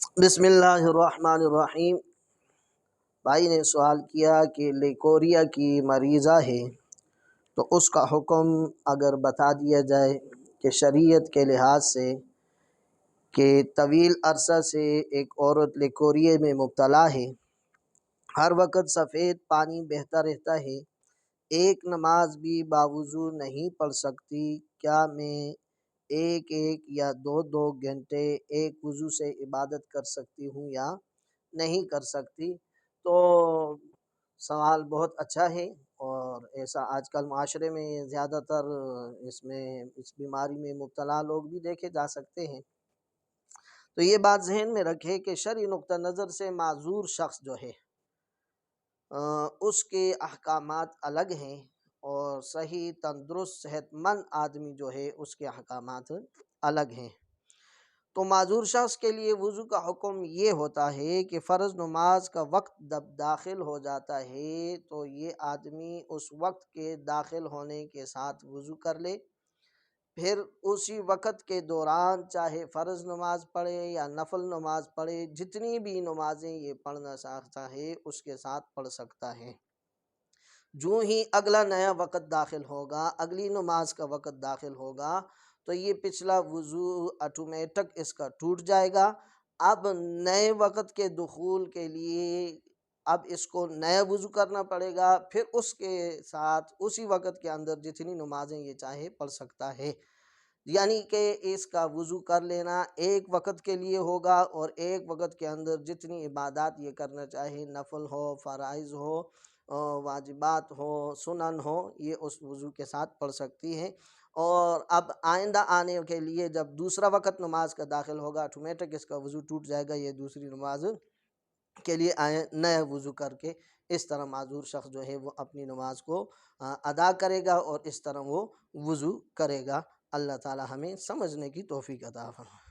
بسم اللہ الرحمن الرحیم۔ بھائی نے سوال کیا کہ لیکوریا کی مریضہ ہے تو اس کا حکم اگر بتا دیا جائے کہ شریعت کے لحاظ سے کہ طویل عرصہ سے ایک عورت لیکوریا میں مبتلا ہے، ہر وقت سفید پانی بہتا رہتا ہے، ایک نماز بھی باوضو نہیں پڑھ سکتی، کیا میں ایک ایک یا دو دو گھنٹے ایک وضو سے عبادت کر سکتی ہوں یا نہیں کر سکتی؟ تو سوال بہت اچھا ہے، اور ایسا آج کل معاشرے میں زیادہ تر اس بیماری میں مبتلا لوگ بھی دیکھے جا سکتے ہیں۔ تو یہ بات ذہن میں رکھے کہ شرعی نقطہ نظر سے معذور شخص جو ہے اس کے احکامات الگ ہیں، اور صحیح تندرست صحت مند آدمی جو ہے اس کے احکامات الگ ہیں۔ تو معذور شخص کے لیے وضو کا حکم یہ ہوتا ہے کہ فرض نماز کا وقت جب داخل ہو جاتا ہے تو یہ آدمی اس وقت کے داخل ہونے کے ساتھ وضو کر لے، پھر اسی وقت کے دوران چاہے فرض نماز پڑھے یا نفل نماز پڑھے، جتنی بھی نمازیں یہ پڑھنا چاہتا ہے اس کے ساتھ پڑھ سکتا ہے۔ جو ہی اگلا نیا وقت داخل ہوگا، اگلی نماز کا وقت داخل ہوگا، تو یہ پچھلا وضو آٹومیٹک اس کا ٹوٹ جائے گا۔ اب نئے وقت کے دخول کے لیے اب اس کو نیا وضو کرنا پڑے گا، پھر اس کے ساتھ اسی وقت کے اندر جتنی نمازیں یہ چاہے پڑھ سکتا ہے۔ یعنی کہ اس کا وضو کر لینا ایک وقت کے لیے ہوگا، اور ایک وقت کے اندر جتنی عبادات یہ کرنا چاہے، نفل ہو، فرائض ہو، واجبات ہو، سنن ہو، یہ اس وضو کے ساتھ پڑھ سکتی ہیں۔ اور اب آئندہ آنے کے لیے جب دوسرا وقت نماز کا داخل ہوگا، آٹومیٹک اس کا وضو ٹوٹ جائے گا، یہ دوسری نماز کے لیے نیا وضو کر کے اس طرح معذور شخص جو ہے وہ اپنی نماز کو ادا کرے گا، اور اس طرح وہ وضو کرے گا۔ اللہ تعالی ہمیں سمجھنے کی توفیق عطا فرمائے۔